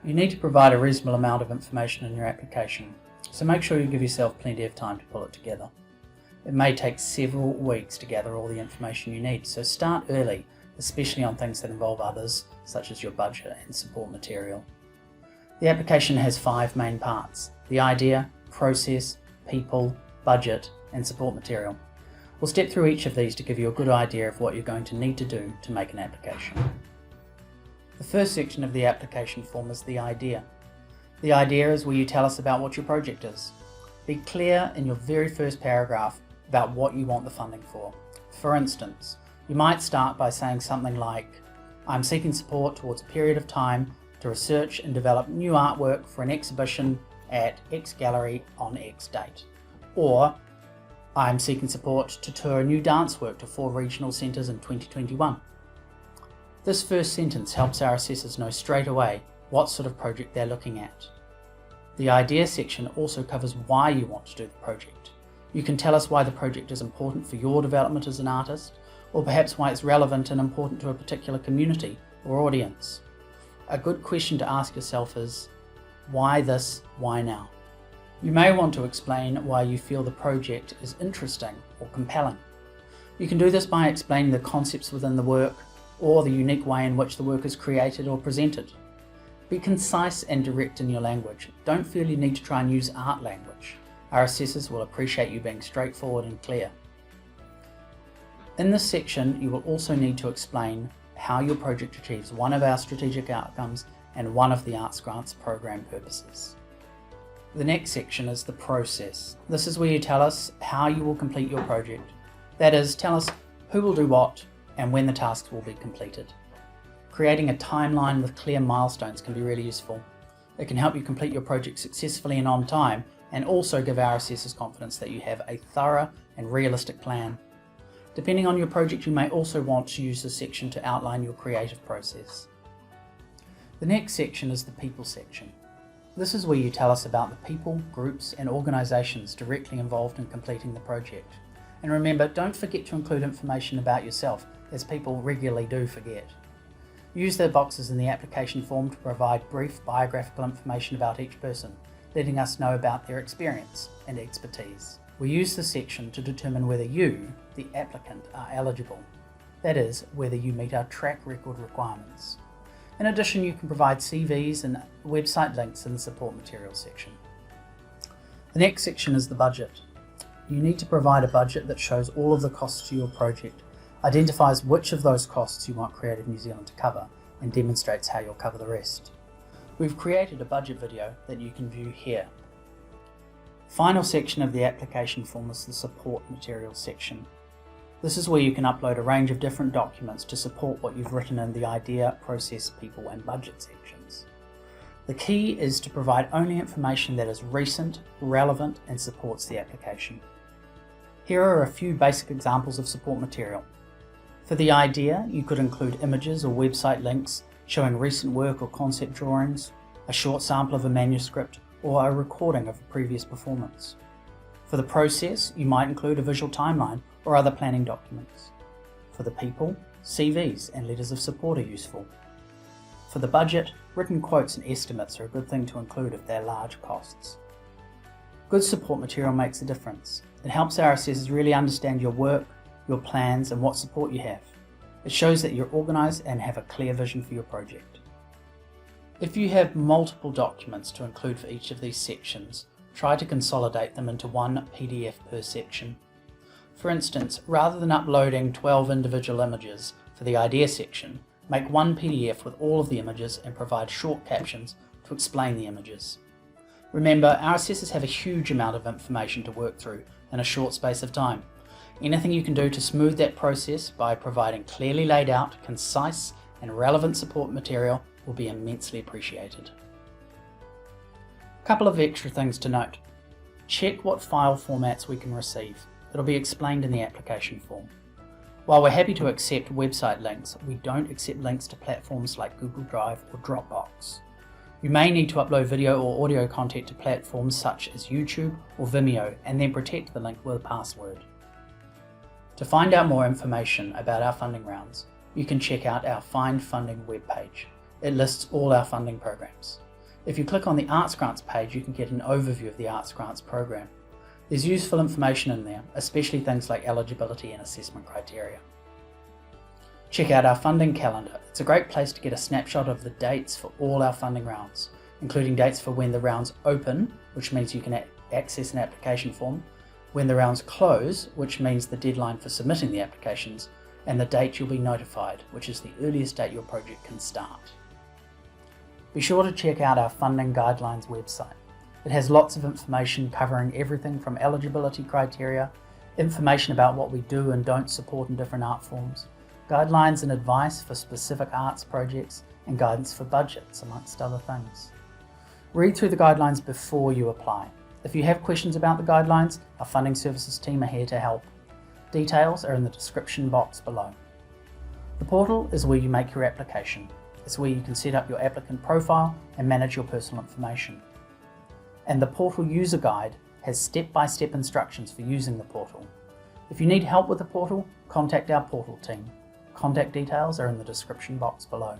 You need to provide a reasonable amount of information in your application, so make sure you give yourself plenty of time to pull it together. It may take several weeks to gather all the information you need, so start early, especially on things that involve others, such as your budget and support material. The application has 5 main parts: the idea, process, people, budget, and support material. We'll step through each of these to give you a good idea of what you're going to need to do to make an application. The first section of the application form is the idea. The idea is where you tell us about what your project is. Be clear in your very first paragraph about what you want the funding for. For instance, you might start by saying something like, "I'm seeking support towards a period of time to research and develop new artwork for an exhibition at X Gallery on X date." Or, "I'm seeking support to tour a new dance work to 4 regional centres in 2021. This first sentence helps our assessors know straight away what sort of project they're looking at. The idea section also covers why you want to do the project. You can tell us why the project is important for your development as an artist, or perhaps why it's relevant and important to a particular community or audience. A good question to ask yourself is, why this, why now? You may want to explain why you feel the project is interesting or compelling. You can do this by explaining the concepts within the work, or the unique way in which the work is created or presented. Be concise and direct in your language. Don't feel you need to try and use art language. Our assessors will appreciate you being straightforward and clear. In this section, you will also need to explain how your project achieves one of our strategic outcomes and one of the Arts Grants program purposes. The next section is the process. This is where you tell us how you will complete your project. That is, tell us who will do what and when the tasks will be completed. Creating a timeline with clear milestones can be really useful. It can help you complete your project successfully and on time, and also give our assessors confidence that you have a thorough and realistic plan. Depending on your project, you may also want to use this section to outline your creative process. The next section is the people section. This is where you tell us about the people, groups, and organisations directly involved in completing the project. And remember, don't forget to include information about yourself, as people regularly do forget. Use the boxes in the application form to provide brief biographical information about each person, letting us know about their experience and expertise. We use this section to determine whether you, the applicant, are eligible. That is, whether you meet our track record requirements. In addition, you can provide CVs and website links in the support materials section. The next section is the budget. You need to provide a budget that shows all of the costs to your project, identifies which of those costs you want Creative New Zealand to cover, and demonstrates how you'll cover the rest. We've created a budget video that you can view here. Final section of the application form is the support materials section. This is where you can upload a range of different documents to support what you've written in the idea, process, people, and budget sections. The key is to provide only information that is recent, relevant, and supports the application. Here are a few basic examples of support material. For the idea, you could include images or website links showing recent work or concept drawings, a short sample of a manuscript, or a recording of a previous performance. For the process, you might include a visual timeline or other planning documents. For the people, CVs and letters of support are useful. For the budget, written quotes and estimates are a good thing to include if they're large costs. Good support material makes a difference. It helps our assessors really understand your work, your plans, and what support you have. It shows that you're organised and have a clear vision for your project. If you have multiple documents to include for each of these sections, try to consolidate them into one PDF per section. For instance, rather than uploading 12 individual images for the idea section, make one PDF with all of the images and provide short captions to explain the images. Remember, our assessors have a huge amount of information to work through in a short space of time. Anything you can do to smooth that process by providing clearly laid out, concise, and relevant support material will be immensely appreciated. A couple of extra things to note. Check what file formats we can receive. It'll be explained in the application form. While we're happy to accept website links, we don't accept links to platforms like Google Drive or Dropbox. You may need to upload video or audio content to platforms such as YouTube or Vimeo and then protect the link with a password. To find out more information about our funding rounds, you can check out our Find Funding webpage. It lists all our funding programs. If you click on the Arts Grants page, you can get an overview of the Arts Grants program. There's useful information in there, especially things like eligibility and assessment criteria. Check out our funding calendar. It's a great place to get a snapshot of the dates for all our funding rounds, including dates for when the rounds open, which means you can access an application form, when the rounds close, which means the deadline for submitting the applications, and the date you'll be notified, which is the earliest date your project can start. Be sure to check out our Funding Guidelines website. It has lots of information covering everything from eligibility criteria, information about what we do and don't support in different art forms, guidelines and advice for specific arts projects, and guidance for budgets, amongst other things. Read through the guidelines before you apply. If you have questions about the guidelines, our funding services team are here to help. Details are in the description box below. The portal is where you make your application. It's where you can set up your applicant profile and manage your personal information. And the portal user guide has step-by-step instructions for using the portal. If you need help with the portal, contact our portal team. Contact details are in the description box below.